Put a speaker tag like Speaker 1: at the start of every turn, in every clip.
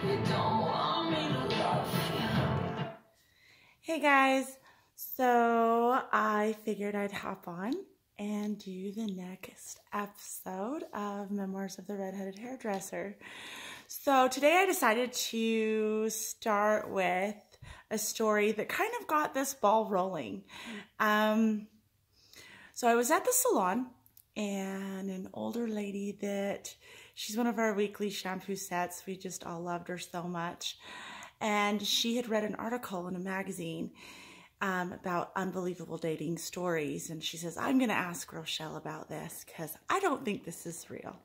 Speaker 1: You don't want me to love you.
Speaker 2: Hey guys, so I figured I'd hop on and do the next episode of Memoirs of the Redheaded Hairdresser. So today I decided to start with a story that kind of got this ball rolling. So I was at the salon and an older lady that she's one of our weekly shampoo sets. We just all loved her so much. And she had read an article in a magazine about unbelievable dating stories. And she says, I'm going to ask Rochelle about this because I don't think this is real.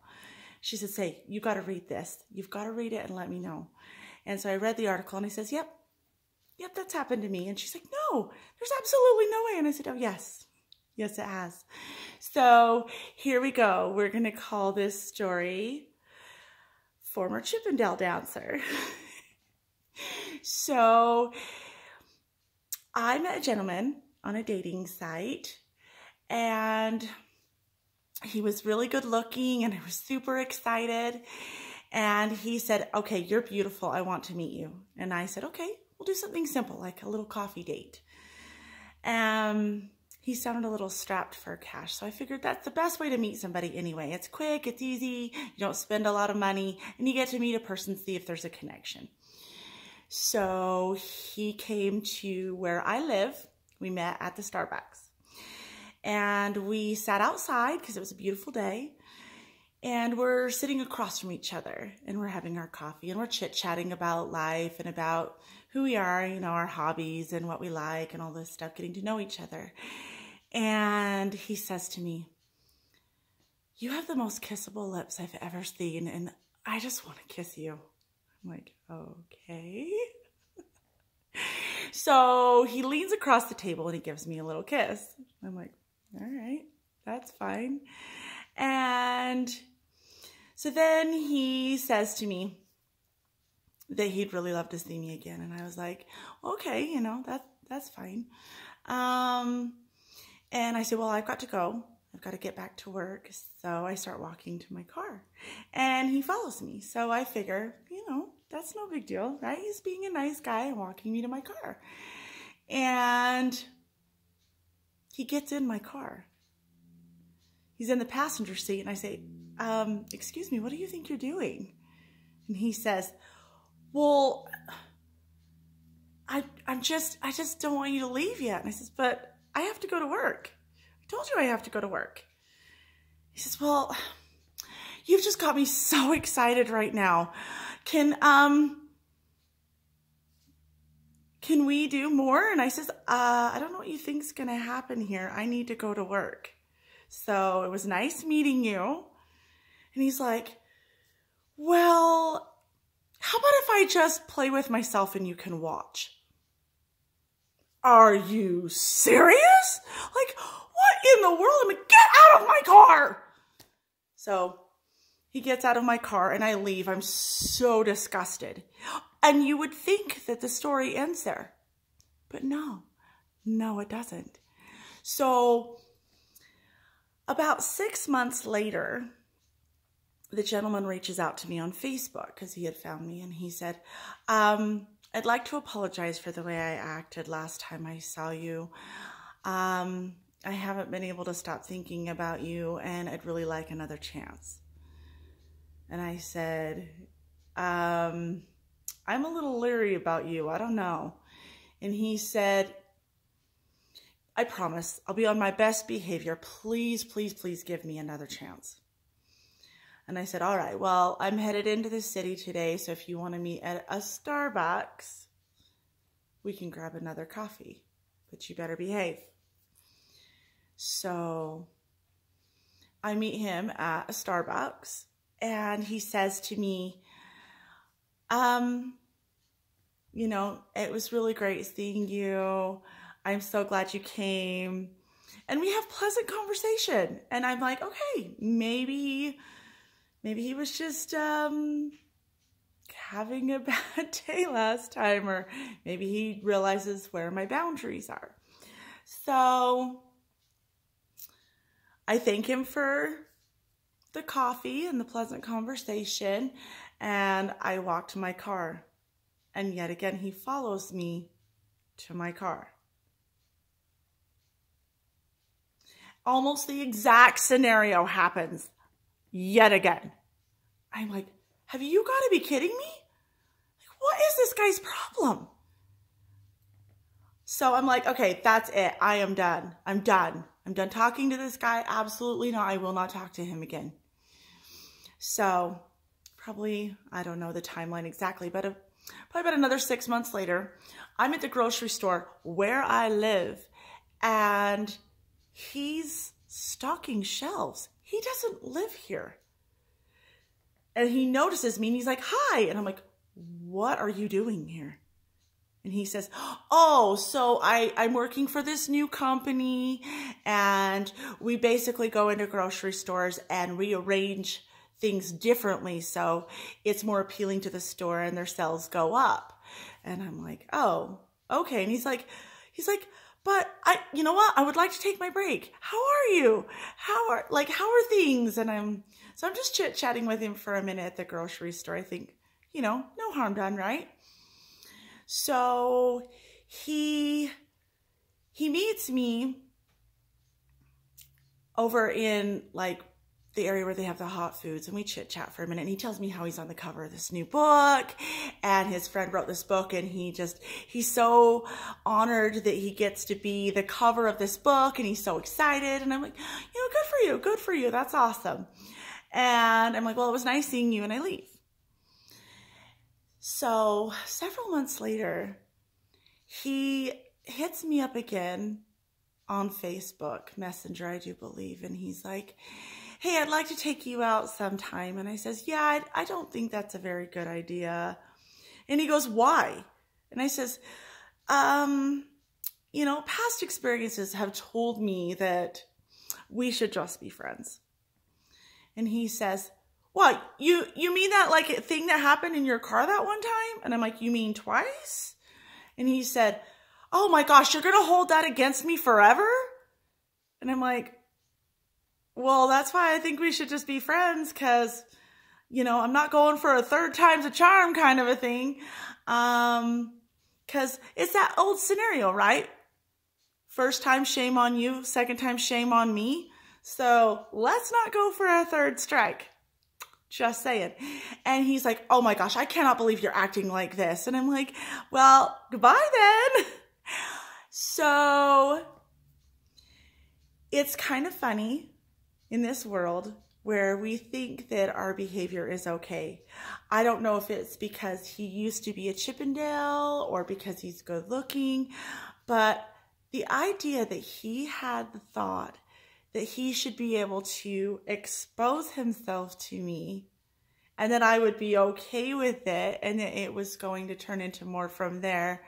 Speaker 2: She says, hey, you got to read this. You've got to read it and let me know. And so I read the article and I says, yep, that's happened to me. And she's like, no, there's absolutely no way. And I said, oh, yes, it has. So here we go. We're going to call this story Former Chippendale Dancer. So I met a gentleman on a dating site and he was really good looking and I was super excited. And he said, okay, you're beautiful. I want to meet you. And I said, okay, we'll do something simple, like a little coffee date. He sounded a little strapped for cash. So I figured that's the best way to meet somebody anyway. It's quick, it's easy, you don't spend a lot of money, and you get to meet a person, see if there's a connection. So he came to where I live. We met at the Starbucks. And we sat outside because it was a beautiful day. And we're sitting across from each other. And we're having our coffee. And we're chit-chatting about life and about who we are, you know, our hobbies and what we like and all this stuff, getting to know each other. And he says to me, you have the most kissable lips I've ever seen. And I just want to kiss you. I'm like, okay. So he leans across the table and he gives me a little kiss. I'm like, all right, that's fine. And so then he says to me that he'd really love to see me again. And I was like, okay, you know, that's fine. And I said, well, I've got to go. I've got to get back to work. So I start walking to my car and he follows me. So I figure, you know, that's no big deal, right? He's being a nice guy and walking me to my car. And he gets in my car. He's in the passenger seat and I say, excuse me, what do you think you're doing? And he says, well, I just don't want you to leave yet. And I says, but I have to go to work. I told you I have to go to work. He says, well, you've just got me so excited right now. Can we do more? And I says, I don't know what you think's gonna happen here. I need to go to work. So it was nice meeting you. And he's like, well, how about if I just play with myself and you can watch? Are you serious? Like, what in the world? I'm like, get out of my car. So he gets out of my car and I leave. I'm so disgusted. And you would think that the story ends there. But no, it doesn't. So about 6 months later, the gentleman reaches out to me on Facebook because he had found me and he said, I'd like to apologize for the way I acted last time I saw you. I haven't been able to stop thinking about you and I'd really like another chance. And I said, I'm a little leery about you. I don't know. And he said, I promise I'll be on my best behavior. Please, please, please give me another chance. And I said, all right, well, I'm headed into the city today. So if you want to meet at a Starbucks, we can grab another coffee, but you better behave. So I meet him at a Starbucks and he says to me, you know, it was really great seeing you. I'm so glad you came. And we have pleasant conversation. And I'm like, okay, maybe he was just having a bad day last time, or maybe he realizes where my boundaries are. So I thank him for the coffee and the pleasant conversation. And I walk to my car. And yet again, he follows me to my car. Almost the exact scenario happens yet again. I'm like, have you got to be kidding me? Like, what is this guy's problem? So I'm like, okay, that's it. I am done. I'm done. I'm done talking to this guy. Absolutely not. I will not talk to him again. So probably, I don't know the timeline exactly, but probably about another 6 months later, I'm at the grocery store where I live, and he's stocking shelves. He doesn't live here. And he notices me and he's like, hi. And I'm like, what are you doing here? And he says, oh, so I'm working for this new company, and we basically go into grocery stores and rearrange things differently so it's more appealing to the store and their sales go up. And I'm like, oh, okay. And he's like, but you know what? I would like to take my break. How are you? How are things? And I'm just chit-chatting with him for a minute at the grocery store. I think, no harm done, right? So he meets me over in like the area where they have the hot foods, and we chit chat for a minute, and he tells me how he's on the cover of this new book, and his friend wrote this book, and he's so honored that he gets to be the cover of this book, and he's so excited. And I'm like, good for you. That's awesome. And I'm like, well, it was nice seeing you, and I leave. So several months later, he hits me up again on Facebook Messenger, I do believe. And he's like, hey, I'd like to take you out sometime. And I says, yeah, I don't think that's a very good idea. And he goes, why? And I says, past experiences have told me that we should just be friends. And he says, what, you mean that like thing that happened in your car that one time? And I'm like, you mean twice? And he said, oh my gosh, you're going to hold that against me forever? And I'm like, well, that's why I think we should just be friends, because, I'm not going for a third time's a charm kind of a thing. Because it's that old scenario, right? First time, shame on you. Second time, shame on me. So let's not go for a third strike. Just saying. And he's like, oh my gosh, I cannot believe you're acting like this. And I'm like, well, goodbye then. So it's kind of funny in this world where we think that our behavior is okay. I don't know if it's because he used to be a chippendale or because he's good looking, but the idea that he had the thought that he should be able to expose himself to me and that I would be okay with it and that it was going to turn into more from there.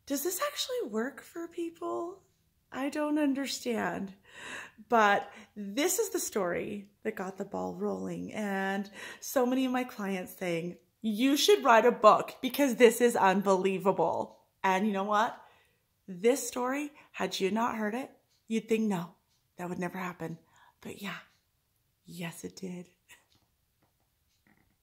Speaker 2: Does this actually work for people? I don't understand. But this is the story that got the ball rolling. And so many of my clients saying, you should write a book because this is unbelievable. And you know what? This story, had you not heard it, you'd think, no, that would never happen. But yeah, yes, it did.